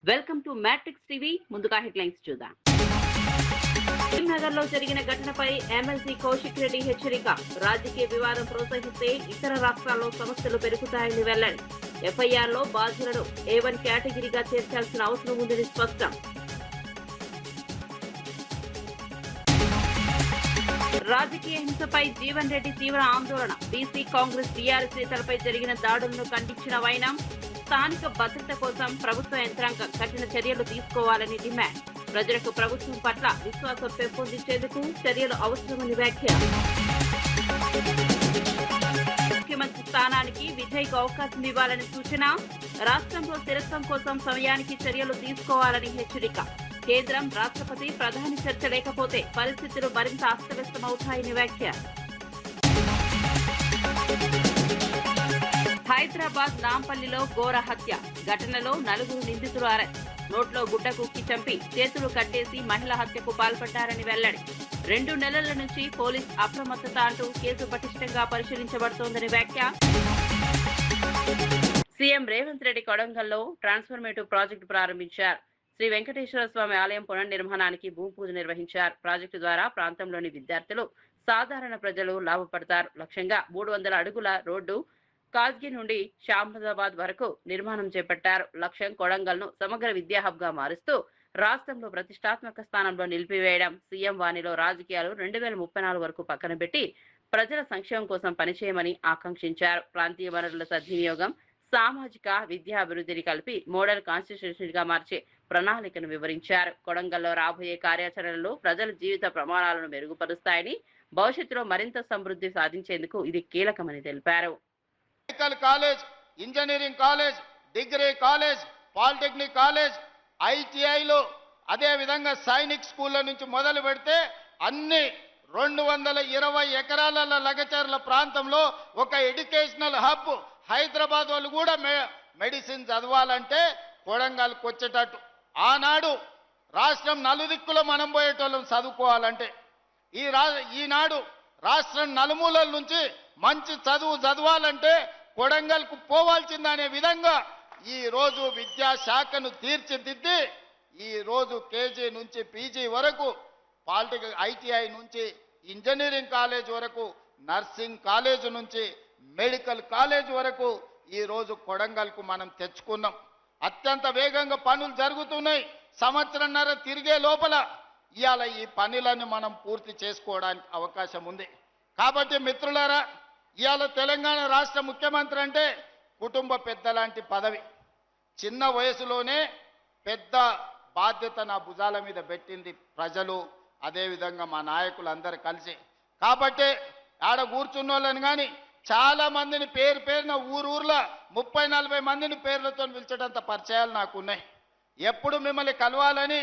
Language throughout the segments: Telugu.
Welcome to matrix TV. ముందుగా హెడ్లైన్స్ చూద్దాం. నగర్ లో జరిగిన ఘటనపై ఎమ్మెల్సీ కౌశిక్ రెడ్డి హెచ్చరిక. రాజకీయ వివాదం ప్రోత్సహిస్తే ఇతర రాష్ట్రాల్లో సమస్యలు పెరుగుతాయని వెల్లడి. ఎఫ్ఐఆర్ లో బాధ్యులను A1 కేటగిరీగా చేర్చాల్సిన అవసరం ఉందని స్పష్టం. రాజకీయ హింసపై జీవన్ రెడ్డి తీవ్ర ఆందోళన. బీసీ కాంగ్రెస్ టీఆర్ఎస్ నేతలపై జరిగిన దాడులను ఖండించిన వైనం. స్థానిక భద్రత కోసం ప్రభుత్వ యంత్రాంగం కఠిన చర్యలు తీసుకోవాలని డిమాండ్. ప్రజలకు ప్రభుత్వం పట్ల విశ్వాసం పెంపొందించేందుకు చర్యలు అవసరమని వ్యాఖ్య. ముఖ్యమంత్రి స్థానానికి విజయ్కు అవకాశం ఇవ్వాలని సూచన. రాష్ట్రంలో స్థిరత్వం కోసం సమయానికి చర్యలు తీసుకోవాలని హెచ్చరిక. కేంద్రం, రాష్ట్రపతి, ప్రధాని చర్చ లేకపోతే పరిస్థితులు మరింత అస్తవ్యస్తమవుతాయని వ్యాఖ్య. హైదరాబాద్ నాంపల్లిలో ఘోర హత్య ఘటనలో 4 నిందితులు అరెస్ట్. నోట్లో గుడ్డ కుక్కి చంపి చేతులు కట్టేసి మహిళ హత్యకు పాల్పడ్డారని వెల్లడి. 2 నెలల నుంచి పోలీస్ అప్రమత్తత అంటూ కేసు పటిష్టంగా పరిశీలించబడుతోందని వ్యాఖ్య. సీఎం రేవంత్ రెడ్డి కొడంగల్లో ట్రాన్స్ఫర్మేటివ్ ప్రాజెక్టు ప్రారంభించారు. శ్రీ వెంకటేశ్వర స్వామి ఆలయం పునర్నిర్మాణానికి భూమి పూజ నిర్వహించారు. ప్రాజెక్టు ద్వారా ప్రాంతంలోని విద్యార్థులు, సాధారణ ప్రజలు లాభపడతారు. లక్ష్యంగా 300 అడుగుల రోడ్డు కాజ్గి నుండి షాంబాదాబాద్ వరకు నిర్మాణం చేపట్టారు. లక్ష్యం కొడంగల్ను సమగ్ర విద్యా హబ్ గా మారుస్తూ రాష్ట్రంలో ప్రతిష్టాత్మక స్థానంలో నిలిపివేయడం. సీఎం వాణిలో రాజకీయాలు 2034 వరకు పక్కన పెట్టి ప్రజల సంక్షేమం కోసం పనిచేయమని ఆకాంక్షించారు. ప్రాంతీయ వనరుల సద్వినియోగం, సామాజిక విద్యా అభివృద్ధిని కలిపి మోడల్ కాన్స్టిట్యూషన్ గా మార్చే ప్రణాళికను వివరించారు. కొడంగల్లో రాబోయే కార్యాచరణలు ప్రజల జీవిత ప్రమాణాలను మెరుగుపరుస్తాయని, భవిష్యత్తులో మరింత సమృద్ధి సాధించేందుకు ఇది కీలకమని తెలిపారు. Medical college, engineering college, degree college, polytechnic college, ఐటీఐలు, అదే విధంగా సైనిక్ స్కూళ్ళ నుంచి మొదలు పెడితే అన్ని 220 ఎకరాల లగచర్ల ప్రాంతంలో ఒక ఎడ్యుకేషనల్ హబ్. హైదరాబాద్ వాళ్ళు కూడా మెడిసిన్ చదవాలంటే కొడంగల్కి వచ్చేటట్టు. ఆనాడు రాష్ట్రం నలుదిక్కులో మనం పోయేటోళ్ళం చదువుకోవాలంటే, ఈనాడు రాష్ట్రం నలుమూలల నుంచి మంచి చదవాలంటే కొడంగల్కు పోవాల్సిందనే విధంగా ఈ రోజు విద్యాశాఖను తీర్చిదిద్ది ఈ రోజు కేజీ నుంచి పీజీ వరకు, పాలిటెక్నిక్, ఐటీఐ నుంచి ఇంజనీరింగ్ కాలేజ్ వరకు, నర్సింగ్ కాలేజ్ నుంచి మెడికల్ కాలేజ్ వరకు ఈ రోజు కొడంగల్కు మనం తెచ్చుకున్నాం. అత్యంత వేగంగా పనులు జరుగుతున్నాయి. సంవత్సరంన్నర తిరిగే లోపల ఇవాళ ఈ పనులను మనం పూర్తి చేసుకోవడానికి అవకాశం ఉంది. కాబట్టి మిత్రులారా, ఇవాళ తెలంగాణ రాష్ట్ర ముఖ్యమంత్రి అంటే కుటుంబ పెద్ద లాంటి పదవి. చిన్న వయసులోనే పెద్ద బాధ్యత నా భుజాల మీద పెట్టింది ప్రజలు, అదేవిధంగా మా నాయకులందరూ కలిసి. కాబట్టి ఆడ కూర్చున్న వాళ్ళని కానీ చాలా మందిని పేరున ఊర్లో 30-40 మందిని పేర్లతో పిలిచేటంత పరిచయాలు నాకు ఉన్నాయి. ఎప్పుడు మిమ్మల్ని కలవాలని,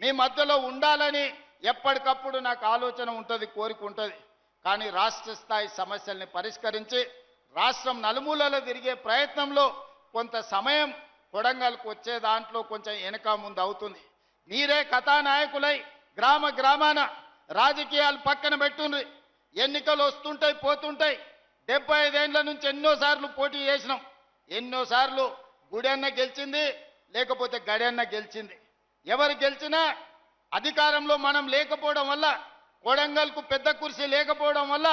మీ మధ్యలో ఉండాలని ఎప్పటికప్పుడు నాకు ఆలోచన ఉంటుంది, కోరిక ఉంటుంది. కానీ రాష్ట్ర స్థాయి సమస్యల్ని పరిష్కరించి రాష్ట్రం నలుమూలలో తిరిగే ప్రయత్నంలో కొంత సమయం కొడంగల్కు వచ్చే దాంట్లో కొంచెం వెనక ముందు అవుతుంది. మీరే కథానాయకులై గ్రామాన రాజకీయాలు పక్కన పెట్టుండ్రి. ఎన్నికలు వస్తుంటాయి, పోతుంటాయి. 75 ఏళ్ల నుంచి ఎన్నోసార్లు పోటీ చేసినాం. ఎన్నోసార్లు గుడన్న గెలిచింది, లేకపోతే గడన్న గెలిచింది. ఎవరు గెలిచినా అధికారంలో మనం లేకపోవడం వల్ల, కొడంగల్కు పెద్ద కుర్చీ లేకపోవడం వల్ల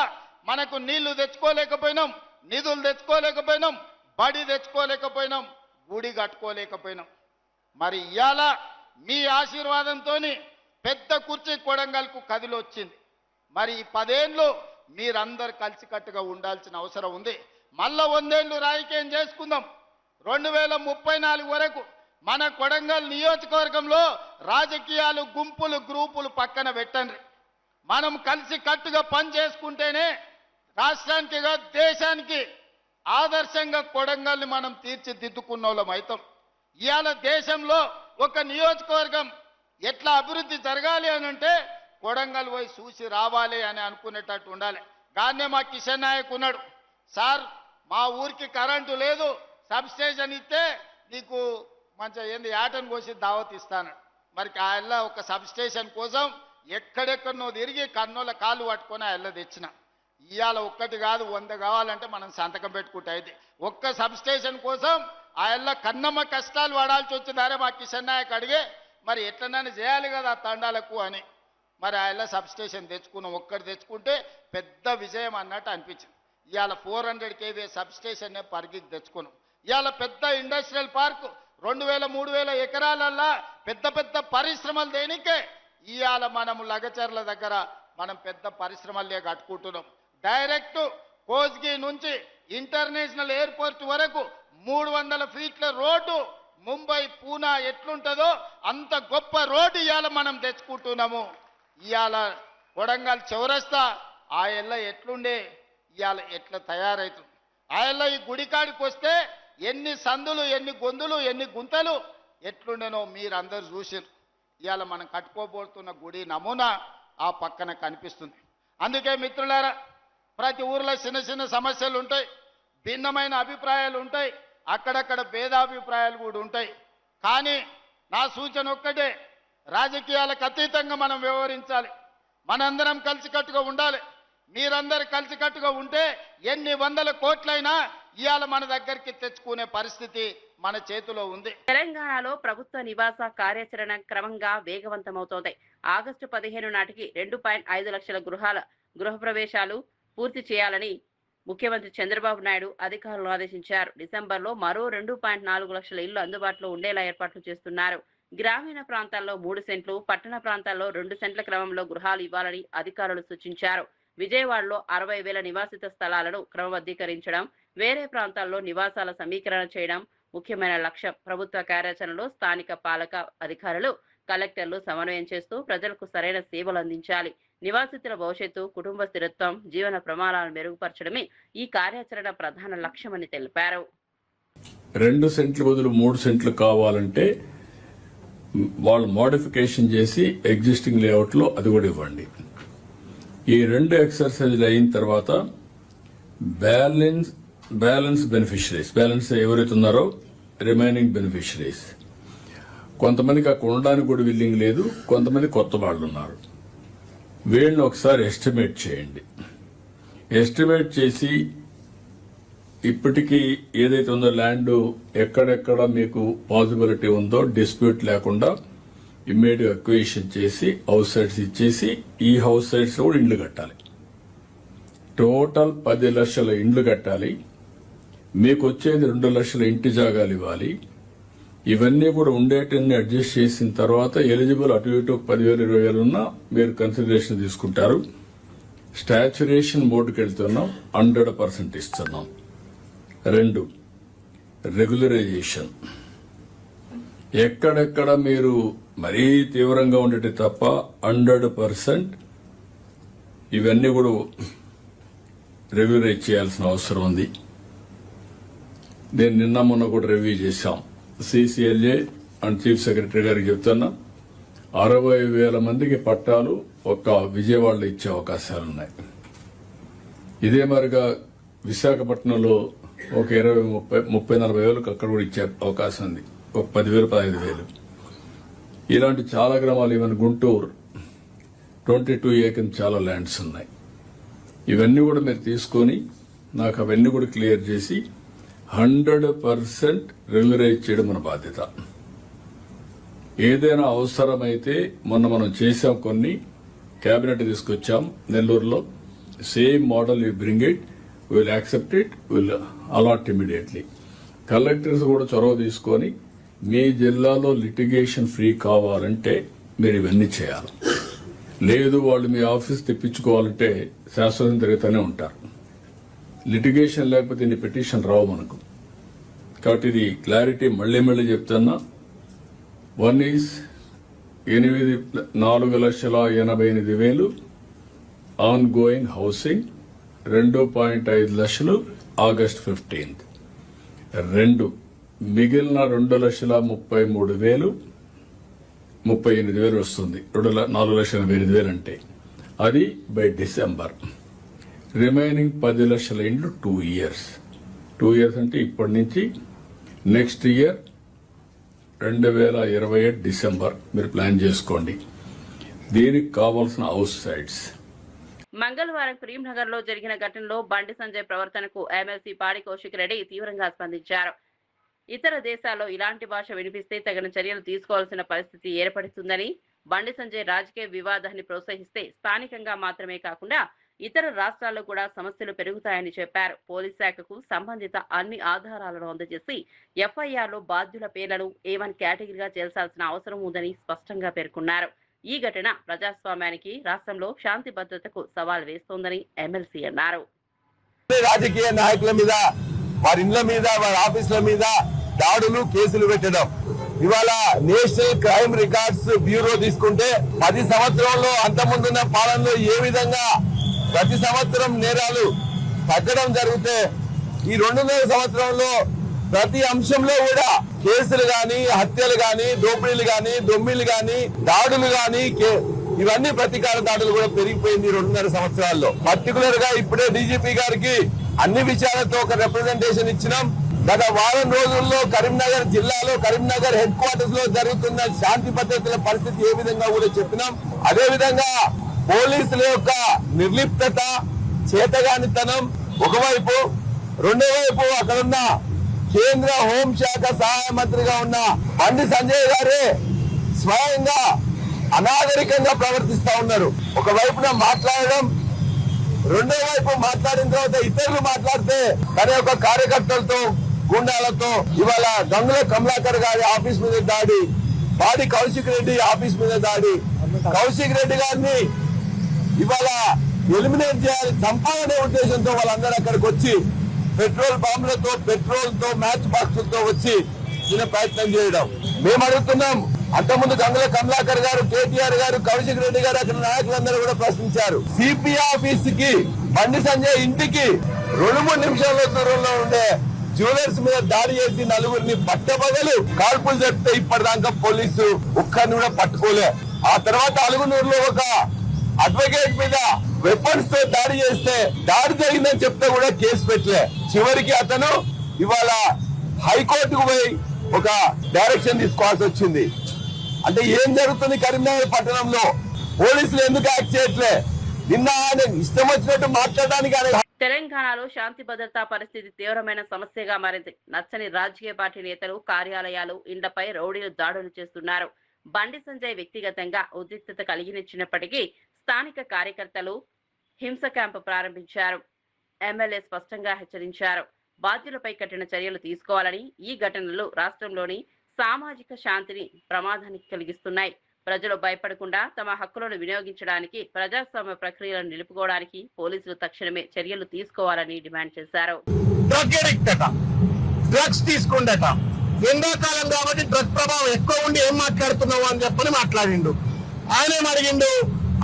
మనకు నీళ్లు తెచ్చుకోలేకపోయినాం, నిధులు తెచ్చుకోలేకపోయినాం, బడి తెచ్చుకోలేకపోయినాం, గుడి కట్టుకోలేకపోయినాం. మరి ఇవాళ మీ ఆశీర్వాదంతో పెద్ద కుర్చీ కొడంగల్కు కదిలొచ్చింది. మరి ఈ 10 ఏళ్ళు మీరందరు కలిసికట్టుగా ఉండాల్సిన అవసరం ఉంది. మళ్ళా 100 ఏళ్ళు రాజకీయం చేసుకుందాం. 2034 వరకు మన కొడంగల్ నియోజకవర్గంలో రాజకీయాలు, గుంపులు, గ్రూపులు పక్కన పెట్టండి. మనం కలిసి కట్టుగా పని చేసుకుంటేనే రాష్ట్రానికి, దేశానికి ఆదర్శంగా కొడంగల్ని మనం తీర్చిదిద్దుకున్న వాళ్ళం అవుతాం. ఇవాళ దేశంలో ఒక నియోజకవర్గం ఎట్లా అభివృద్ధి జరగాలి అని అంటే కొడంగల్ పోయి చూసి రావాలి అని అనుకునేటట్టు ఉండాలి. గానే మా కిషన్ నాయక్ ఉన్నాడు, సార్ మా ఊరికి కరెంటు లేదు, సబ్ స్టేషన్ ఇస్తే నీకు మంచిగా ఏంది యాటను కోసి దావత్ ఇస్తాను. మరి ఆ ఒక సబ్ స్టేషన్ కోసం ఎక్కడెక్కడనో తిరిగి కన్నోళ్ళ కాళ్ళు పట్టుకొని ఆ తెచ్చిన. ఇవాళ ఒక్కటి కాదు 100 కావాలంటే మనం సంతకం పెట్టుకుంటే అయితే ఒక్క సబ్ స్టేషన్ కోసం ఆయల్ల కన్నమ్మ కష్టాలు పడాల్సి వచ్చిందారే మా కిషన్ నాయక్ అడిగే మరి ఎట్లనైనా చేయాలి కదా ఆ తండాలకు అని. మరి ఆయల్ల సబ్ స్టేషన్ తెచ్చుకున్నాం. ఒక్కటి తెచ్చుకుంటే పెద్ద విజయం అన్నట్టు అనిపించింది. ఇవాళ 400 kV సబ్ స్టేషన్నే పరిగికి తెచ్చుకున్నాం. ఇవాళ పెద్ద ఇండస్ట్రియల్ పార్క్ 2000-3000 ఎకరాలల్లా పెద్ద పెద్ద పరిశ్రమలు దేనికే ఇవాళ మనము లగచర్ల దగ్గర మనం పెద్ద పరిశ్రమలే కట్టుకుంటున్నాం. డైరెక్ట్ కోస్గి నుంచి ఇంటర్నేషనల్ ఎయిర్పోర్ట్ వరకు 300 ఫీట్ల రోడ్డు ముంబై పూనా ఎట్లుంటుందో అంత గొప్ప రోడ్డు ఇవాళ మనం తెచ్చుకుంటున్నాము. ఇవాళ కొడంగల్ చౌరస్తా ఆ ఎల్ల ఎట్లుండే ఇవాళ ఎట్లా తయారవుతుంది. ఆ ఎల్ల ఈ గుడికాడికి వస్తే ఎన్ని సందులు, ఎన్ని గొంతులు, ఎన్ని గుంతలు ఎట్లుండేనో మీరందరూ చూసారు. ఇవాళ మనం కట్టుకోబోతున్న గుడి నమూనా ఆ పక్కన కనిపిస్తుంది. అందుకే మిత్రులారా, ప్రతి ఊర్లో చిన్న చిన్న సమస్యలు ఉంటాయి, భిన్నమైన అభిప్రాయాలు ఉంటాయి, అక్కడక్కడ భేదాభిప్రాయాలు కూడా ఉంటాయి. కానీ నా సూచన ఒక్కటే, రాజకీయాలకు అతీతంగా మనం వ్యవహరించాలి. మనందరం కలిసికట్టుగా ఉండాలి. మీరందరూ కలిసికట్టుగా ఉంటే ఎన్ని వందల కోట్లైనా ఇవాళ మన దగ్గరికి తెచ్చుకునే పరిస్థితి మన చేతిలో ఉంది. తెలంగాణలో ప్రభుత్వ నివాస కార్యాచరణ క్రమంగా వేగవంతమవుతోంది. ఆగస్టు 15 నాటికి 2.5 లక్షల గృహప్రవేశాలు పూర్తి చేయాలని ముఖ్యమంత్రి చంద్రబాబు నాయుడు అధికారులను ఆదేశించారు. డిసెంబర్లో మరో 2.4 లక్షల ఇళ్లు అందుబాటులో ఉండేలా ఏర్పాట్లు చేస్తున్నారు. గ్రామీణ ప్రాంతాల్లో 3 సెంట్లు, పట్టణ ప్రాంతాల్లో 2 సెంట్ల క్రమంలో గృహాలు ఇవ్వాలని అధికారులు సూచించారు. విజయవాడలో 60,000 నివాసిత స్థలాలను క్రమబద్ధీకరించడం, వేరే ప్రాంతాల్లో నివాసాల సమీకరణ చేయడం ముఖ్యమైన లక్ష్యం. ప్రభుత్వ కార్యాచరణలో స్థానిక పాలక అధికారులు, కలెక్టర్లు సమన్వయం చేస్తూ ప్రజలకు సరైన సేవలు అందించాలి. నివాసితుల భవిష్యత్తు, కుటుంబ స్థిరత్వం, జీవన ప్రమాణాలను మెరుగుపరచడమే ఈ కార్యాచరణ ప్రధాన లక్ష్యమని తెలిపారు. 2 సెంట్లు బదులు 3 సెంట్లు కావాలంటే వాళ్ళు మోడిఫికేషన్ చేసి ఎగ్జిస్టింగ్ లేఅవుట్ లో అది కూడా ఇవ్వండి. ఈ 2 ఎక్సర్సైజ్లు అయిన తర్వాత బ్యాలెన్స్ బెనిఫిషరీస్, బ్యాలెన్స్ ఎవరైతే ఉన్నారో రిమైనింగ్ బెనిఫిషరీస్, కొంతమందికి అక్కడ ఉండడానికి కూడా విల్లింగ్ లేదు, కొంతమంది కొత్త వాళ్ళు ఉన్నారు. వీళ్ళని ఒకసారి ఎస్టిమేట్ చేయండి. ఎస్టిమేట్ చేసి ఇప్పటికీ ఏదైతే ఉందో ల్యాండ్ ఎక్కడెక్కడ మీకు పాసిబిలిటీ ఉందో డిస్ప్యూట్ లేకుండా ఇమ్మీడియట్ అక్విజిషన్ చేసి హౌస్ సైట్స్ ఇచ్చేసి ఈ హౌస్ సైట్స్ కూడా ఇండ్లు కట్టాలి. టోటల్ 10 లక్షల ఇండ్లు కట్టాలి. మీకు వచ్చేది 2 లక్షల ఇంటి జాగాలు ఇవ్వాలి. ఇవన్నీ కూడా ఉండేటన్ని అడ్జస్ట్ చేసిన తర్వాత ఎలిజిబుల్ అటు ఇటు 10,000 20,000 ఉన్నా మీరు కన్సిడరేషన్ తీసుకుంటారు. స్టాచ్యురేషన్ మోడ్కి వెళ్తున్నాం, 100% ఇస్తున్నాం. 2 రెగ్యులరైజేషన్, ఎక్కడెక్కడ మీరు మరీ తీవ్రంగా ఉండేది తప్ప 100% ఇవన్నీ కూడా రెగ్యులరైజ్ చేయాల్సిన అవసరం ఉంది. నేను నిన్న మొన్న కూడా రివ్యూ చేశాం. సిసిఎల్ఏ అండ్ చీఫ్ సెక్రటరీ గారికి చెప్తున్నా, 60,000 మందికి పట్టాలు ఒక్క విజయవాడలో ఇచ్చే అవకాశాలున్నాయి. ఇదే మరిగా విశాఖపట్నంలో ఒక 20-30-40 వేలకు అక్కడ కూడా ఇచ్చే అవకాశం ఉంది. ఒక 10,000-15,000 ఇలాంటి చాలా గ్రామాలు, ఈవెన్ గుంటూరు 22 ఏకర్ చాలా ల్యాండ్స్ ఉన్నాయి. ఇవన్నీ కూడా మీరు తీసుకొని నాకు అవన్నీ కూడా క్లియర్ చేసి 100% రెగ్యులరైజ్ చేయడం మన బాధ్యత. ఏదైనా అవసరమైతే మొన్న మనం చేశాం, కొన్ని కేబినెట్ తీసుకొచ్చాం నెల్లూరులో. Same model you bring it, will accept it, will allot immediately. Collectors కూడా చొరవ తీసుకొని మీ జిల్లాలో లిటిగేషన్ ఫ్రీ కావాలంటే మీరు ఇవన్నీ చేయాలి. లేదు వాళ్ళు మీ ఆఫీస్ తెప్పించుకోవాలంటే శాశ్వతం తిరుగుతూనే ఉంటారు. లిటిగేషన్ లేకపోతే ఇన్ని పిటిషన్ రావు మనకు. కాబట్టి ఇది క్లారిటీ మళ్లీ చెప్తున్నా. 1 ఈజ్ 4,88,000 ఆన్ గోయింగ్ హౌసింగ్, 2.5 లక్షలు ఆగస్ట్ 15th. 2 మిగిలిన 2,33,000 38,000 వస్తుంది. 4,88,000 అంటే అది బై డిసెంబర్. రిమైనింగ్ 10 లక్షల ఇండ్లు 2 years. 2 years అంటే ఇప్పటి నుంచి నెక్స్ట్ ఇయర్ 2028 డిసెంబర్ మీరు ప్లాన్ చేసుకోండి. దీనికి కావాల్సిన హౌస్ సైట్స్. మంగళవారం కరీంనగర్ లో జరిగిన ఘటనలో బండి సంజయ్ ప్రవర్తనకు ఎమ్మెల్సీ పాడి కౌశిక్ రెడ్డి తీవ్రంగా స్పందించారు. ఇతర దేశాల్లో ఇలాంటి భాష వినిపిస్తే తగిన చర్యలు తీసుకోవాల్సిన పరిస్థితి ఏర్పడుతుందని, బండి సంజయ్ రాజకీయ వివాదాన్ని ప్రోత్సహిస్తే స్థానికంగా మాత్రమే కాకుండా ఇతర రాష్ట్రాల్లో కూడా సమస్యలు పెరుగుతాయని చెప్పారు. పోలీస్ శాఖకు సంబంధిత అన్ని ఆధారాలను అందజేసి ఎఫ్ఐఆర్లో బాధ్యుల పేర్లను A1 కేటగిరీగా చేర్చాల్సిన అవసరం ఉందని స్పష్టంగా పేర్కొన్నారు. ఈ ఘటన ప్రజాస్వామ్యానికి, రాష్ట్రంలో శాంతి భద్రతకు సవాల్ వేస్తోందని ఎమ్మెల్సీ అన్నారు. రాజకీయ నాయకుల మీద, వారి ఇండ్ల మీద, వారి ఆఫీసుల మీద దాడులు, కేసులు పెట్టడం. ఇవాళ నేషనల్ క్రైమ్ రికార్డ్స్ బ్యూరో తీసుకుంటే 10 సంవత్సరంలో అంతకుముందున్న పాలనలో ఏ విధంగా ప్రతి సంవత్సరం నేరాలు తగ్గడం జరిగితే ఈ 2.5 సంవత్సరంలో ప్రతి అంశంలో కూడా కేసులు గాని, హత్యలు గాని, దోపిడీలు గాని, దొమ్మిళ్లు గాని, దాడులు గాని, ఇవన్నీ ప్రతీకార దాడులు కూడా పెరిగిపోయింది 2.5 సంవత్సరాల్లో. పర్టికులర్ గా ఇప్పుడే డీజీపీ గారికి అన్ని విషయాలతో ఒక రిప్రజెంటేషన్ ఇచ్చినాం. గత వారం రోజుల్లో కరీంనగర్ జిల్లాలో, కరీంనగర్ హెడ్ క్వార్టర్స్ లో జరుగుతున్న శాంతి భద్రతల పరిస్థితి ఏ విధంగా కూడా చెప్పినాం. అదే విధంగా పోలీసుల యొక్క నిర్లిప్తత, చేతగానితనం ఒకవైపు, రెండో వైపు అక్కడున్న కేంద్ర హోంశాఖ సహాయ మంత్రిగా ఉన్న బండి సంజయ్ గారే స్వయంగా అనాగరికంగా ప్రవర్తిస్తా ఉన్నారు. ఒకవైపున మాట్లాడడం, రెండో వైపు మాట్లాడిన తర్వాత ఇతరులు మాట్లాడితే తన యొక్క కార్యకర్తలతో, గుండాలతో ఇవాళ గంగుల కమలాకర్ గారి ఆఫీస్ మీద దాడి, పాడి కౌశిక్ రెడ్డి ఆఫీస్ మీద దాడి, కౌశిక్ రెడ్డి గారిని ఇవాళ ఎలిమినేట్ చేయాలి, చంపాలనే ఉద్దేశంతో వాళ్ళందరూ అక్కడికి వచ్చి పెట్రోల్ బాంబులతో, పెట్రోల్తో, మ్యాచ్ బాక్సులతో వచ్చి దీని ప్రయత్నం చేయడం. మేము అడుగుతున్నాం, అంతకుముందు గంగుల కమలాకర్ గారు, కేటీఆర్ గారు, కౌశిక్ రెడ్డి గారు, అక్కడ నాయకులందరూ కూడా ప్రశ్నించారు. సిపి ఆఫీస్ కి, బండి సంజయ్ ఇంటికి 2-3 నిమిషాల దూరంలో ఉండే జ్యువెలర్స్ మీద దాడి చేసి 4గురిని పట్టబగలు కాల్పులు జరిపితే ఇప్పటిదాకా పోలీసు ఒక్కరిని కూడా పట్టుకోలే. ఆ తర్వాత అలుగునూరులో ఒక అడ్వకేట్ మీద వెపన్స్ తో దాడి చేస్తే, దాడి జరిగిందని చెప్తే కూడా కేసు పెట్టలే. చివరికి అతను ఇవాళ హైకోర్టుకు పోయి ఒక డైరెక్షన్ తీసుకోవాల్సి వచ్చింది. అంటే ఏం జరుగుతుంది కరీంనగర్ పట్టణంలో? పోలీసులు ఎందుకు యాక్ట్ చేయట్లే? నిన్న ఆయన ఇష్టం వచ్చినట్టు మాట్లాడడానికి. తెలంగాణలో శాంతి భద్రతా పరిస్థితి తీవ్రమైన సమస్యగా మారింది. నచ్చని రాజకీయ పార్టీ నేతలు కార్యాలయాలు, ఇండ్లపై రౌడీలు దాడులు చేస్తున్నారు. బండి సంజయ్ వ్యక్తిగతంగా ఉద్రిక్తత కలిగించినప్పటికీ స్థానిక కార్యకర్తలు హింస క్యాంపు ప్రారంభించారు. ఎమ్మెల్యే స్పష్టంగా హెచ్చరించారు. బాధ్యులపై కఠిన చర్యలు తీసుకోవాలని, ఈ ఘటనలు రాష్ట్రంలోని సామాజిక శాంతిని ప్రమాదానికి కలిగిస్తున్నాయి. ప్రజలు భయపడకుండా తమ హక్కులను వినియోగించడానికి, ప్రజాస్వామ్య ప్రక్రియలను నిలుపుకోవడానికి పోలీసులు తక్షణమే చర్యలు తీసుకోవాలని డిమాండ్ చేశారు. డ్రగ్స్ తీసుకుండట, ఎండాకాలం కాబట్టి డ్రగ్ ప్రభావం ఎక్కువ ఉండి ఏం మాట్లాడుతున్నావు అని చెప్పని మాట్లాడిండు. ఆయన అడిగిండు,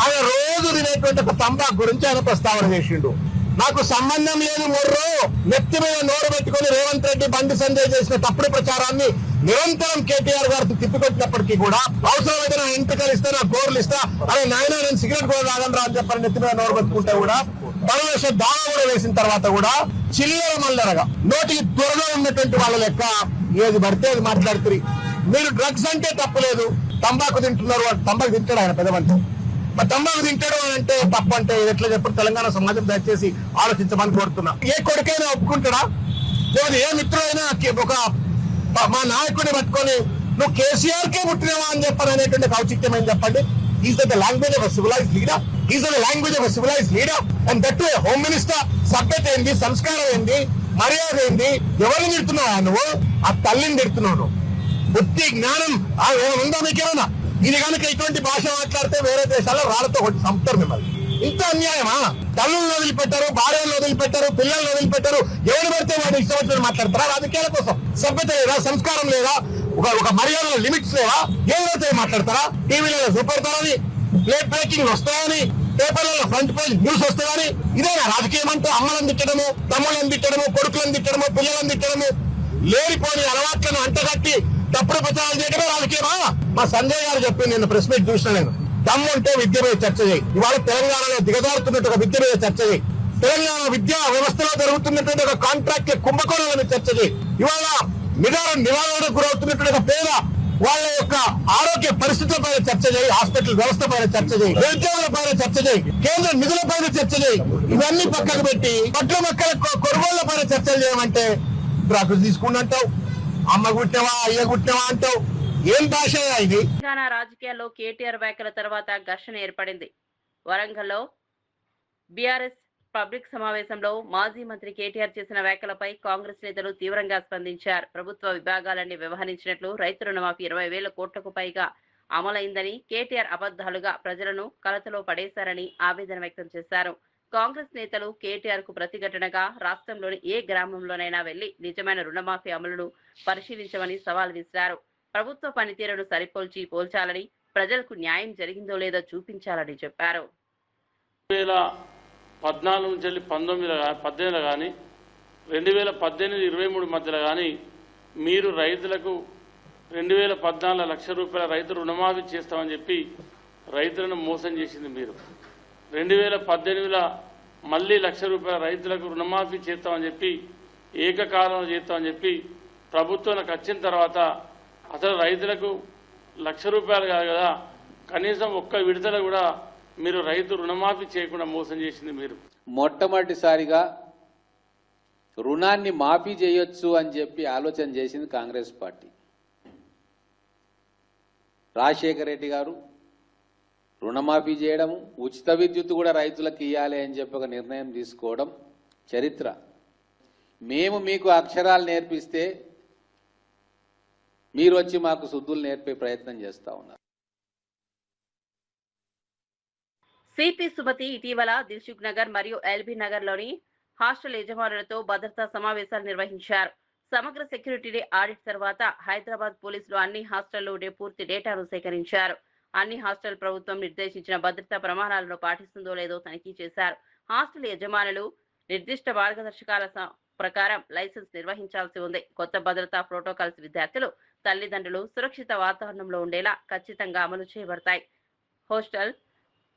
ఆయన రోజు తినేటువంటి ఒక తంబాకు గురించి ఆయన ప్రస్తావన చేసిండు. నాకు సంబంధం లేదు మొర్రో, నెత్తి మీద నోరు పెట్టుకుని రేవంత్ రెడ్డి, బండి సంజయ్ చేసిన తప్పుడు ప్రచారాన్ని నిరంతరం కేటీఆర్ గారికి తిప్పికొట్టినప్పటికీ కూడా అవసరమైతే నా ఎంపికలు ఇస్తా, నా గోర్లు ఇస్తా, అదే నాయన నేను సిగరెట్ కూడా రాగలరా అని చెప్పని నెత్తి మీద నోరు పెట్టుకుంటే కూడా పరమేశ్వర దావా కూడా వేసిన తర్వాత కూడా చిల్లర మల్లరగా నోటికి త్వరగా ఉన్నటువంటి వాళ్ళ లెక్క ఏది పడితే అది మాట్లాడుతుంది. మీరు డ్రగ్స్ అంటే తప్పులేదు, తంబాకు తింటున్నారు, తంబాకు తింటాడు ఆయన పెద్దమంటే, మరి తంబాకు తింటాడు అని అంటే తప్పు అంటే ఎట్లా చెప్పారు? తెలంగాణ సమాజం దయచేసి ఆలోచించమని కోరుతున్నా. ఏ కొడుకైనా ఒప్పుకుంటాడా? లేదా ఏ మిత్రుడైనా ఒక మా నాయకుడిని పట్టుకొని నువ్వు కేసీఆర్ కే పుట్టినవా అని చెప్పారు అనేటువంటి ఔచిత్యం ఏం చెప్పండి? Is the language of civilise leader, is the language of civilise leader. And that home minister సభ్యత ఏంది, సంస్కారం ఏంది, మర్యాద ఏంది? ఎవరిని తిడుతున్నావా నువ్వు? ఆ తల్లిని తిడుతున్నావు. బుద్ధి జ్ఞానం ఉందా మీకేమన్నా? ఇది కనుక ఇటువంటి భాష మాట్లాడితే వేరే దేశాల్లో రాళ్లతో కొట్టి చంపుతారు మిమ్మల్ని. ఇంత అన్యాయమా? తల్లులను వదిలిపెట్టారు, భార్యలను వదిలిపెట్టారు, పిల్లలను వదిలిపెట్టారు. ఎవరు పడితే వాడు ఇష్టం వచ్చినట్టు మాట్లాడతారా? రాజకీయాల కోసం సభ్యత లేదా, సంస్కారం లేదా, ఒక మర్యాదల లిమిట్స్ లేవా? ఏదైతే మాట్లాడతారా? టీవీలలో చూపెడతారని, ప్లేట్ బ్రేకింగ్ వస్తాయని, పేపర్లలో ఫ్రంట్ పేజ్ న్యూస్ వస్తాయని. ఇదేనా రాజకీయం అంటే? అమ్మలను తిట్టడము, తమ్ముళ్ళని తిట్టడము, కొడుకులను తిట్టడము, పిల్లలను తిట్టడము, లేనిపోని అలవాట్లను అంటగట్టి తప్పుడు ప్రచారాలు చేయడమే రాజకీయమా? మా సంజయ్ గారు చెప్పింది, నేను ప్రెస్ మీట్ చూసిన, నేను దమ్ము ఉంటే విద్య మీద చర్చ చేయి. ఇవాళ తెలంగాణలో దిగజారుతున్నట్టు ఒక విద్య మీద చర్చ చేయి. తెలంగాణ విద్యా వ్యవస్థలో జరుగుతున్నటువంటి ఒక కాంట్రాక్ట్ కుంభకోణాల మీద చర్చ చేయి. ఇవాళ నివారణకు గురవుతున్నటువంటి ఒక పేద వాళ్ళ యొక్క ఆరోగ్య పరిస్థితుల పైన చర్చ చేయి, హాస్పిటల్ వ్యవస్థ పైన చర్చ చేయి, నిరుద్యోగుల పైన చర్చ చేయి, కేంద్ర నిధుల పైన చర్చ చేయి. ఇవన్నీ పక్కకు పెట్టి పట్ల మొక్కల కొనుగోళ్ల పైన చర్చలు చేయమంటే డ్రగ్స్ తీసుకున్నట్టావు, అమ్మ గుట్టినవా అయ్య గుట్టినవా అంటావు. ఏం భాష ఇది? తెలంగాణ రాజకీయాల్లో కేటీఆర్ వ్యాఖ్యల తర్వాత ఘర్షణ ఏర్పడింది. వరంగల్లో బీఆర్ఎస్ పబ్లిక్ సమావేశంలో మాజీ మంత్రి కేటీఆర్ చేసిన వ్యాఖ్యలపై కాంగ్రెస్ నేతలు తీవ్రంగా స్పందించారు. ప్రభుత్వ విభాగాలన్నీ వ్యవహరించినట్లు రైతు రుణమాఫీ 20,000 కోట్లకు పైగా అమలైందని, కేటీఆర్ అబద్ధాలుగా ప్రజలను కలతలో పడేశారని ఆవేదన వ్యక్తం చేశారు. కాంగ్రెస్ నేతలు కేటీఆర్ కు ప్రతిఘటనగా రాష్ట్రంలోని ఏ గ్రామంలోనైనా వెళ్లి నిజమైన రుణమాఫీ అమలును పరిశీలించమని సవాల్ విసిరారు. ప్రభుత్వ పనితీరును పోల్చాలని, ప్రజలకు న్యాయం జరిగిందో లేదో చూపించాలని చెప్పారు. 2014 నుంచి 18 కానీ 2018-23 మధ్యలో కానీ మీరు రైతులకు 2014 లక్ష రూపాయల రైతు రుణమాఫీ చేస్తామని చెప్పి రైతులను మోసం చేసింది మీరు. 2018లో మళ్ళీ 1 లక్ష రూపాయల రైతులకు రుణమాఫీ చేస్తామని చెప్పి ఏకకాలంలో చేస్తామని చెప్పి ప్రభుత్వానికి వచ్చిన తర్వాత అసలు రైతులకు 1 లక్ష రూపాయలు కాదు కదా, కనీసం ఒక్క విడతల కూడా మీరు రైతు రుణమాఫీ చేయకుండా మోసం చేసింది మీరు. మొట్టమొదటిసారిగా రుణాన్ని మాఫీ చేయొచ్చు అని చెప్పి ఆలోచన చేసింది కాంగ్రెస్ పార్టీ. రాజశేఖర రెడ్డి గారు రుణమాఫీ చేయడము, ఉచిత విద్యుత్ కూడా రైతులకు ఇవ్వాలి అని చెప్పి ఒక నిర్ణయం తీసుకోవడం చరిత్ర. మేము మీకు అక్షరాలు నేర్పిస్తే మీరు వచ్చి మాకు శుద్ధులు నేర్పే ప్రయత్నం చేస్తూ ఉన్నారు. సిపి సుమతి ఇటీవల దిల్సుఖ్ నగర్ మరియు ఎల్బీ నగర్ లోని హాస్టల్ యజమానులతో భద్రతా సమావేశాలు నిర్వహించారు. సమగ్ర సెక్యూరిటీ ఆడిట్ తర్వాత హైదరాబాద్ పోలీసులు అన్ని హాస్టళ్లు పూర్తి డేటాను సేకరించారు. అన్ని హాస్టల్ ప్రభుత్వం నిర్దేశించిన భద్రతా ప్రమాణాలను పాటిస్తుందో లేదో తనిఖీ చేశారు. హాస్టల్ యజమానులు నిర్దిష్ట మార్గదర్శకాల ప్రకారం లైసెన్స్ నిర్వహించాల్సి ఉంది. కొత్త భద్రతా ప్రోటోకాల్స్ విద్యార్థులు, తల్లిదండ్రులు సురక్షిత వాతావరణంలో ఉండేలా ఖచ్చితంగా అమలు చేయబడతాయి. హాస్టల్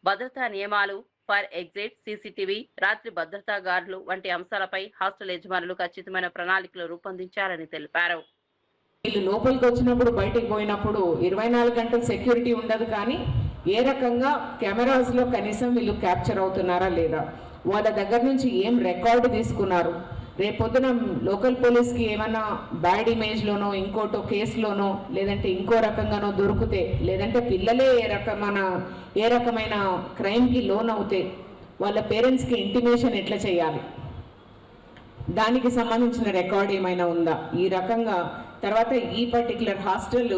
భద్రతా నియమాలు, ఫైర్ ఎగ్జిట్, సీసీటీవీ, రాత్రి భద్రతా గార్డులు వంటి అంశాలపై హాస్టల్ యజమానులు ఖచ్చితమైన ప్రణాళికలు రూపొందించాలని తెలిపారు. వీళ్ళు లోపలికి వచ్చినప్పుడు బయటికి పోయినప్పుడు 24 గంటలు సెక్యూరిటీ ఉండదు, కానీ ఏ రకంగా కెమెరాస్లో కనీసం వీళ్ళు క్యాప్చర్ అవుతున్నారా లేదా, వాళ్ళ దగ్గర నుంచి ఏం రికార్డు తీసుకున్నారు, రేపొద్దున లోకల్ పోలీస్కి ఏమన్నా బ్యాడ్ ఇమేజ్లోనో ఇంకోటో కేసులోనో లేదంటే ఇంకో రకంగానో దొరికితే, లేదంటే పిల్లలే ఏ రకమైన క్రైమ్కి లోన్ అవుతే వాళ్ళ పేరెంట్స్కి ఇంటిమేషన్ ఎట్లా చేయాలి, దానికి సంబంధించిన రికార్డ్ ఏమైనా ఉందా, ఈ రకంగా. తర్వాత ఈ పర్టికులర్ హాస్టల్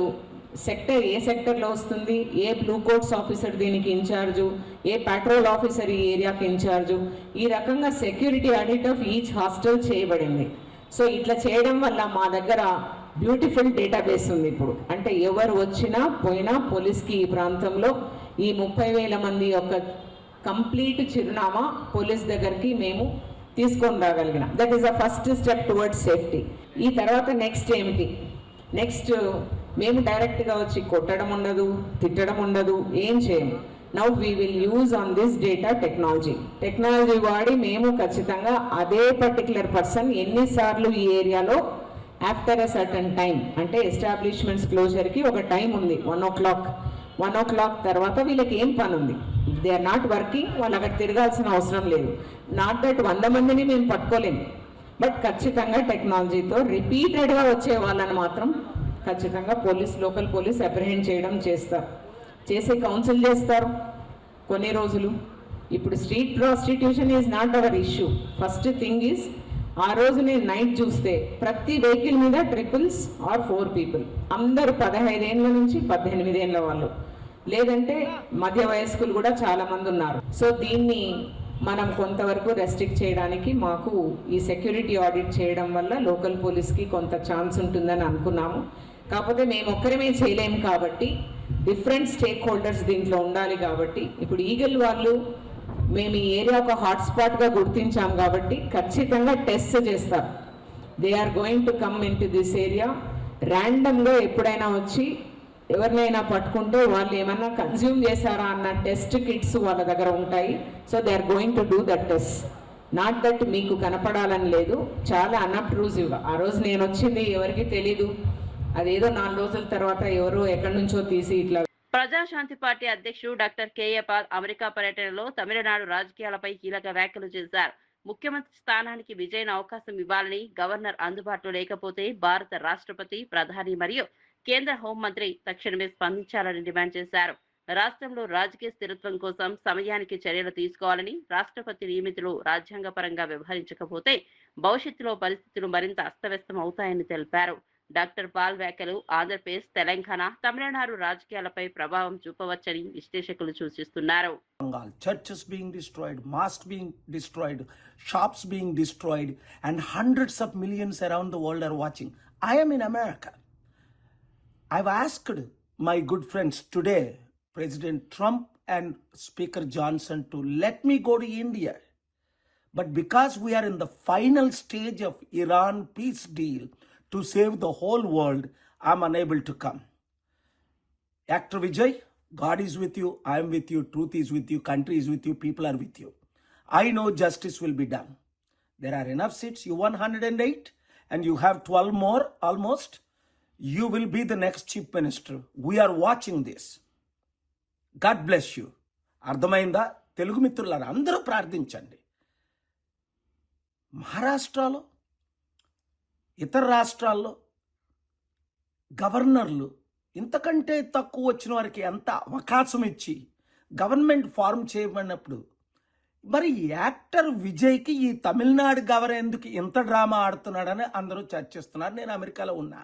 సెక్టర్ ఏ సెక్టర్లో వస్తుంది, ఏ బ్లూ కోట్స్ ఆఫీసర్ దీనికి ఇన్ఛార్జు, ఏ పెట్రోల్ ఆఫీసర్ ఈ ఏరియాకి ఇన్ఛార్జు, ఈ రకంగా security audit of each hostel చేయబడింది. సో ఇట్లా చేయడం వల్ల మా దగ్గర బ్యూటిఫుల్ డేటాబేస్ ఉంది ఇప్పుడు. అంటే ఎవరు వచ్చినా పోయినా పోలీస్కి ఈ ప్రాంతంలో ఈ 30,000 మంది యొక్క కంప్లీట్ చిరునామా పోలీస్ దగ్గరికి మేము తీసుకొని రాగలిగిన. That is the first step towards safety. ఈ తర్వాత నెక్స్ట్ ఏమిటి, నెక్స్ట్ మేము డైరెక్ట్గా వచ్చి కొట్టడం ఉండదు, తిట్టడం ఉండదు, ఏం చేయము. Now we will use on this data technology వాడి మేము ఖచ్చితంగా అదే పర్టికులర్ పర్సన్ ఎన్నిసార్లు ఈ ఏరియాలో ఆఫ్టర్ ఎ సర్టన్ టైం, అంటే ఎస్టాబ్లిష్మెంట్స్ క్లోజర్కి ఒక టైం ఉంది, 1 o'clock తర్వాత వీళ్ళకి ఏం పని ఉంది, దే ఆర్ నాట్ వర్కింగ్, వాళ్ళు అక్కడ తిరగాల్సిన అవసరం లేదు. నాట్ దట్ 100 మందిని మేము పట్టుకోలేము, బట్ ఖచ్చితంగా టెక్నాలజీతో రిపీటెడ్గా వచ్చే వాళ్ళని మాత్రం ఖచ్చితంగా లోకల్ పోలీస్ అప్రిహెండ్ చేయడం చేసి కౌన్సిల్ చేస్తారు కొన్ని రోజులు. ఇప్పుడు street prostitution is not our issue. First thing is ఆ రోజు నేను నైట్ చూస్తే ప్రతి వెహికల్ మీద 3 or 4 పీపుల్, అందరూ 15 ఏళ్ళ నుంచి 18 ఏళ్ళ వాళ్ళు, లేదంటే మధ్య వయస్కులు కూడా చాలా మంది ఉన్నారు. సో దీన్ని మనం కొంతవరకు రెస్ట్రిక్ట్ చేయడానికి మాకు ఈ సెక్యూరిటీ ఆడిట్ చేయడం వల్ల లోకల్ పోలీస్కి కొంత ఛాన్స్ ఉంటుందని అనుకున్నాము. కాకపోతే మేము ఒక్కరమే చేయలేము కాబట్టి డిఫరెంట్ స్టేక్ హోల్డర్స్ దీంట్లో ఉండాలి. కాబట్టి ఇప్పుడు ఈగల్ వాళ్ళు మేము ఈ ఏరియా ఒక హాట్స్పాట్గా గుర్తించాం కాబట్టి ఖచ్చితంగా టెస్ట్ చేస్తారు. They are going to come in to this area. ర్యాండమ్గా ఎప్పుడైనా వచ్చి ఎవరినైనా పట్టుకుంటే వాళ్ళు ఏమన్నా కన్జ్యూమ్ చేశారా అన్న టెస్ట్ కిట్స్ వాళ్ళ దగ్గర ఉంటాయి. So they are going to do that test. Not that మీకు కనపడాలని లేదు, చాలా అన్అబ్ట్రూజివ్గా. ఆ రోజు నేను వచ్చింది ఎవరికి తెలీదు, అదేదో 4 రోజుల తర్వాత ఎవరో ఎక్కడి నుంచో తీసి ఇట్లా. ప్రజాశాంతి పార్టీ అధ్యక్షుడు డాక్టర్ కేఏ పాల్ అమెరికా పర్యటనలో తమిళనాడు రాజకీయాలపై కీలక వ్యాఖ్యలు చేశారు. ముఖ్యమంత్రి స్థానానికి విజయ్ను అవకాశం ఇవ్వాలని, గవర్నర్ అందుబాటులో లేకపోతే భారత రాష్ట్రపతి, ప్రధాని మరియు కేంద్ర హోంమంత్రి తక్షణమే స్పందించాలని డిమాండ్ చేశారు. రాష్ట్రంలో రాజకీయ స్థిరత్వం కోసం సమయానికి చర్యలు తీసుకోవాలని, రాష్ట్రపతి నియమితులు రాజ్యాంగపరంగా వ్యవహరించకపోతే భవిష్యత్తులో పరిస్థితులు మరింత అస్తవ్యస్తం అవుతాయని తెలిపారు. డాక్టర్ పాల్ వ్యాఖ్యలు ఆంధ్రప్రదేశ్, తెలంగాణ, తమిళనాడు రాజకీయాలపై ప్రభావం చూపవచ్చని విశ్లేషకులు సూచిస్తున్నారు. Churches being destroyed, mosques being destroyed, shops being destroyed, and hundreds of millions around the world are watching. I am in America. I've asked my good friends today, President Trump and Speaker Johnson, to let me go to India. But because we are in the final stage of Iran peace deal to save the whole world, I'm unable to come. Actor Vijay, God is with you, I am with you, truth is with you, country is with you, people are with you. I know justice will be done. There are enough seats. You won 108 and you have 12 more almost. You will be the next chief minister. We are watching this. God bless you. అర్థమైందా? తెలుగు మిత్రులారా అందరూ ప్రార్థించండి. మహారాష్ట్రలో, ఇతర రాష్ట్రాల్లో గవర్నర్లు ఇంతకంటే తక్కువ వచ్చిన వారికి ఎంత అవకాశం ఇచ్చి గవర్నమెంట్ ఫార్మ్ చేయబడినప్పుడు మరి యాక్టర్ విజయ్కి ఈ తమిళనాడు గవర్నర్ ఎందుకు ఇంత డ్రామా ఆడుతున్నాడని అందరూ చర్చిస్తున్నారు. నేను అమెరికాలో ఉన్నా.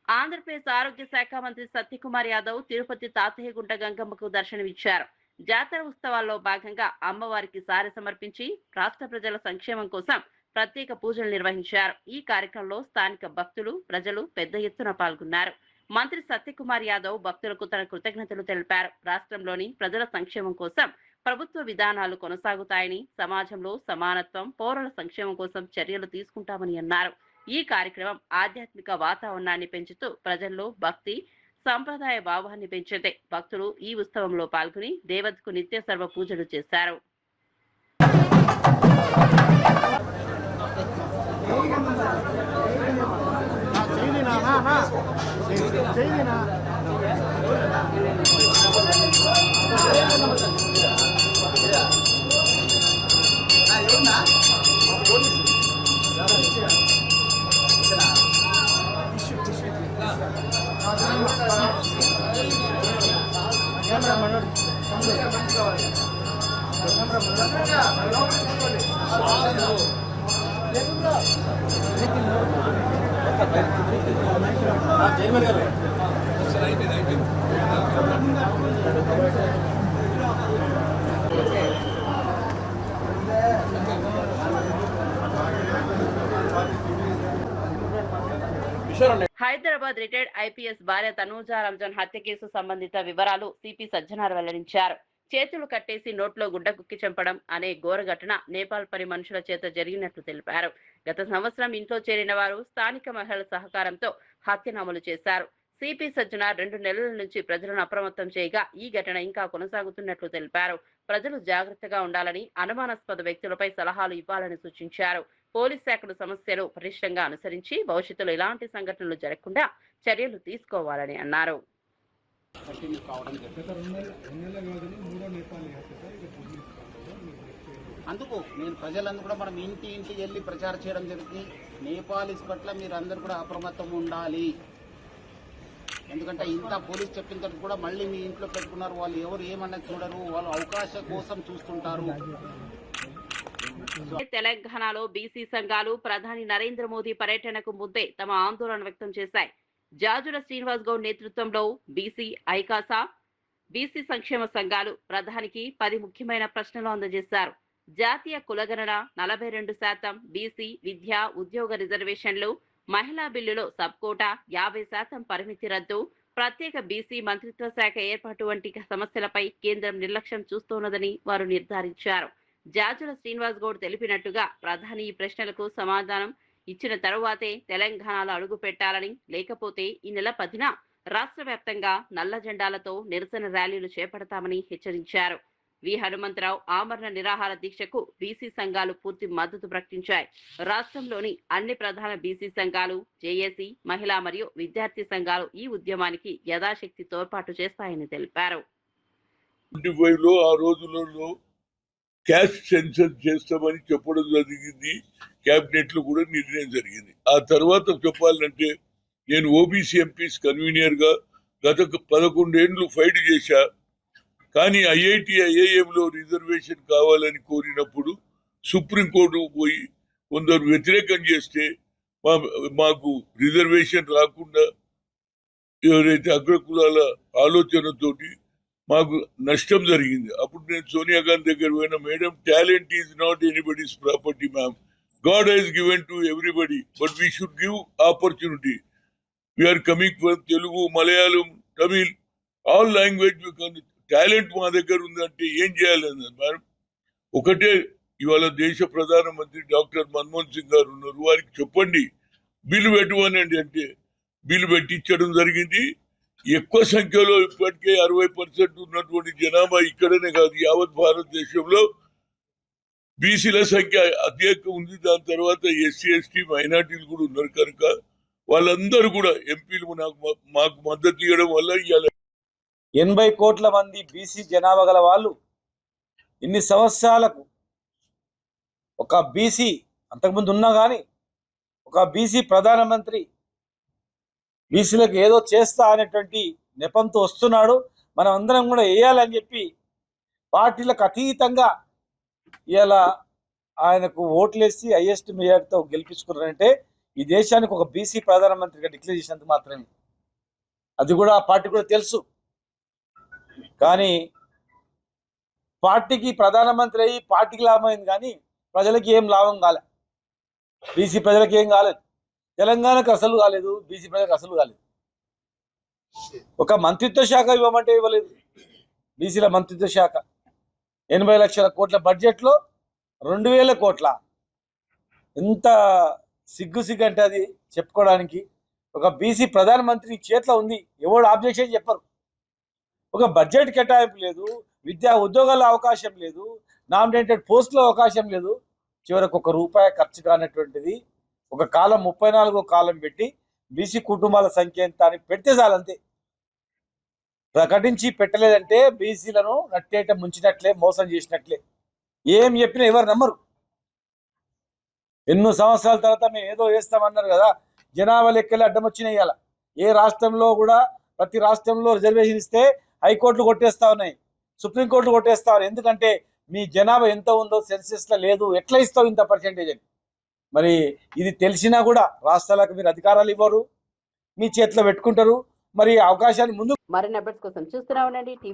ఆంధ్రప్రదేశ్ ఆరోగ్య శాఖ మంత్రి సత్యకుమార్ యాదవ్ తిరుపతి తాతయ్యగుంట గంగమ్మకు దర్శనమిచ్చారు. జాతర ఉత్సవాల్లో భాగంగా అమ్మవారికి సారె సమర్పించి రాష్ట్ర ప్రజల సంక్షేమం కోసం ప్రత్యేక పూజలు నిర్వహించారు. ఈ కార్యక్రమంలో స్థానిక భక్తులు, ప్రజలు పెద్ద ఎత్తున పాల్గొన్నారు. మంత్రి సత్యకుమార్ యాదవ్ భక్తులకు తన కృతజ్ఞతలు తెలిపారు. రాష్ట్రంలోని ప్రజల సంక్షేమం కోసం ప్రభుత్వ విధానాలు కొనసాగుతాయని, సమాజంలో సమానత్వం, పౌరుల సంక్షేమం కోసం చర్యలు తీసుకుంటామని అన్నారు. ఈ కార్యక్రమం ఆధ్యాత్మిక వాతావరణాన్ని పెంచుతూ ప్రజల్లో భక్తి, సంప్రదాయ భావాన్ని పెంచితే భక్తులు ఈ ఉత్సవంలో పాల్గొని దేవతకు నిత్య సర్వ పూజలు చేశారు. హైదరాబాద్ రిటైర్డ్ ఐపీఎస్ భార్య తనూజా రంజాన్ హత్య కేసు సంబంధిత వివరాలు సిపి సజ్జనార్ వెల్లడించారు. చేతులు కట్టేసి నోట్లో గుడ్డ కుక్కి చంపడం అనే ఘోర ఘటన నేపాల్ పని మనుషుల చేత జరిగినట్లు తెలిపారు. గత సంవత్సరం ఇంట్లో చేరిన వారు స్థానిక మహిళల సహకారంతో హత్యను అమలు చేశారు. సిపి సజ్జనార్ 2 నెలల నుంచి ప్రజలను అప్రమత్తం చేయగా ఈ ఘటన ఇంకా కొనసాగుతున్నట్లు తెలిపారు. ప్రజలు జాగ్రత్తగా ఉండాలని, అనుమానాస్పద వ్యక్తులపై సలహాలు ఇవ్వాలని సూచించారు. పోలీస్ శాఖలు సమస్యలు పటిష్టంగా అనుసరించి భవిష్యత్తులో ఇలాంటి సంఘటనలు జరగకుండా చర్యలు తీసుకోవాలని అన్నారు. అందుకు నేను ప్రజలందరూ కూడా మనం ఇంటికి వెళ్ళి ప్రచారం చేయడం జరుగుతుంది. నేపాలీస్ పట్ల మీరు అందరూ కూడా అప్రమత్తం ఉండాలి. ఎందుకంటే ఇంత పోలీస్ చెప్పిన తర్వాత కూడా మళ్ళీ మీ ఇంట్లో పెట్టుకున్నారు. వాళ్ళు ఎవరు ఏమన్నా చూడరు, వాళ్ళు అవకాశం కోసం చూస్తుంటారు. తెలంగాణలో బీసీ సంఘాలు ప్రధాని నరేంద్ర మోదీ పర్యటనకు ముందే తమ ఆందోళన వ్యక్తం చేశాయి. జాజుల శ్రీనివాస్ గౌడ్ నేతృత్వంలో బీసీ ఐకాసా, బీసీ సంక్షేమ సంఘాలు ప్రధానికి 10 ముఖ్యమైన ప్రశ్నలు అందజేశారు. జాతీయ కులగణన, 42% బీసీ విద్య, ఉద్యోగ రిజర్వేషన్లు, మహిళా బిల్లులో సబ్ కోటా, 50% పరిమితి రద్దు, ప్రత్యేక బీసీ మంత్రిత్వ శాఖ ఏర్పాటు వంటి సమస్యలపై కేంద్రం నిర్లక్ష్యం చూస్తోన్నదని వారు నిర్ధారించారు. జాజుల శ్రీనివాస్ గౌడ్ తెలిపినట్టుగా ప్రధాని ఈ ప్రశ్నలకు సమాధానం ఇచ్చిన తరువాతే తెలంగాణలో అడుగు పెట్టాలని, లేకపోతే ఈ నెల 10న రాష్ట్ర వ్యాప్తంగా నల్ల జెండాలతో నిరసన ర్యాలీలు చేపడతామని హెచ్చరించారు. వి హనుమంతరావు ఆమరణ నిరాహార దీక్షకు బీసీ సంఘాలు పూర్తి మద్దతు ప్రకటించాయి. రాష్ట్రంలోని అన్ని ప్రధాన బీసీ సంఘాలు, జేఏసీ, మహిళా మరియు విద్యార్థి సంఘాలు ఈ ఉద్యమానికి యథాశక్తి తోడ్పాటు చేస్తాయని తెలిపారు. ఆ రోజులలో క్యాస్ట్ సెన్సస్ చేస్తామని చెప్పడం జరిగింది. కేబినెట్ లో కూడా నిర్ణయం జరిగింది. ఆ తర్వాత చెప్పాలంటే నేను ఓబీసీ ఎంపీస్ కన్వీనియర్ గా గత 11 ఏళ్ళు ఫైట్ చేశా. కానీ ఐఐటి ఐఐఎంలో రిజర్వేషన్ కావాలని కోరినప్పుడు సుప్రీంకోర్టు పోయి కొందరు వ్యతిరేకం చేస్తే మాకు రిజర్వేషన్ రాకుండా ఎవరైతే అగ్రకులాల ఆలోచనతోటి మాకు నష్టం జరిగింది. అప్పుడు నేను సోనియా గాంధీ దగ్గర పోయిన, madam talent is not anybody's property ma'am, God has given to everybody but we should give opportunity. We are coming from Telugu, Malayalam, Tamil, all language. Talent మా దగ్గర ఉందంటే ఏం చేయాలన్నది మేడం. ఒకటే, ఇవాళ దేశ ప్రధానమంత్రి డాక్టర్ మన్మోహన్ సింగ్ గారు ఉన్నారు, వారికి చెప్పండి బిల్లు పెట్టమనండి అంటే బిల్లు పెట్టించడం జరిగింది. ఎక్కువ సంఖ్యలో ఇప్పటికే 60% ఉన్నటువంటి జనాభా ఇక్కడనే కాదు యావత్ భారతదేశంలో బీసీల సంఖ్య అత్యధికంగా ఉంది. దాని తర్వాత ఎస్సీ ఎస్టీ మైనార్టీలు కూడా ఉన్నారు. కనుక వాళ్ళందరూ కూడా ఎంపీలు మాకు మద్దతు ఇవ్వడం వల్ల ఇవాళ 80 కోట్ల మంది బీసీ జనాభా గల వాళ్ళు ఇన్ని సంవత్సరాలకు ఒక బీసీ అంతకుముందు ఉన్నా కానీ ఒక బీసీ ప్రధానమంత్రి బీసీలకు ఏదో చేస్తా అనేటువంటి నెపంతో వస్తున్నాడు. మనం అందరం కూడా వేయాలని చెప్పి పార్టీలకు అతీతంగా ఇలా ఆయనకు ఓట్లేసి హైయెస్ట్ మెజార్టీతో గెలిపించుకున్నారంటే ఈ దేశానికి ఒక బీసీ ప్రధానమంత్రిగా డిక్లేర్ చేసినందుకు మాత్రమే. అది కూడా ఆ పార్టీ కూడా తెలుసు. కానీ పార్టీకి ప్రధానమంత్రి అయ్యి పార్టీకి లాభం అయింది కానీ ప్రజలకి ఏం లాభం కాలేదు. బీసీ ప్రజలకు ఏం కాలేదు. తెలంగాణకు అసలు కాలేదు, బీసీ ప్రజలకు అసలు కాలేదు. ఒక మంత్రిత్వ శాఖ ఇవ్వమంటే ఇవ్వలేదు. బీసీల మంత్రిత్వ శాఖ 80 లక్షల కోట్ల బడ్జెట్లో 2000 కోట్ల. ఎంత సిగ్గు అంటే అది చెప్పుకోవడానికి. ఒక బీసీ ప్రధానమంత్రి చేతిలో ఉంది, ఎవరు ఆబ్జెక్షన్ చెప్పరు. ఒక బడ్జెట్ కేటాయింపు లేదు, విద్యా ఉద్యోగాల అవకాశం లేదు, నామినేటెడ్ పోస్టుల అవకాశం లేదు. చివరకు ₹1 ఖర్చు కానటువంటిది ఒక కాలం 34 కాలం పెట్టి బీసీ కుటుంబాల సంఖ్య ఎంత అని పెడితే చాలంతే. ప్రకటించి పెట్టలేదంటే బీసీలను నట్టేట ముంచినట్లే, మోసం చేసినట్లే. ఏం చెప్పినా ఎవరు నమ్మరు. ఎన్నో సంవత్సరాల తర్వాత మేము ఏదో వేస్తామన్నారు కదా, జనాభా లెక్కలు అడ్డం వచ్చినాయి. ఇవాళ ఏ రాష్ట్రంలో కూడా ప్రతి రాష్ట్రంలో రిజర్వేషన్ ఇస్తే హైకోర్టులు కొట్టేస్తా ఉన్నాయి, సుప్రీంకోర్టులు కొట్టేస్తా ఉన్నాయి. ఎందుకంటే మీ జనాభా ఎంత ఉందో సెన్సెస్లో లేదు, ఎట్లా ఇస్తావు ఇంత పర్సెంటేజ్ అని. మరి ఇది తెలిసినా కూడా రాష్ట్రాలకు మీరు అధికారాలు ఇవ్వరు, మీ చేతిలో పెట్టుకుంటారు. మరి అవకాశాన్ని ముందు మరిన్ని అప్డేట్స్ కోసం చూస్తూనే ఉండండి.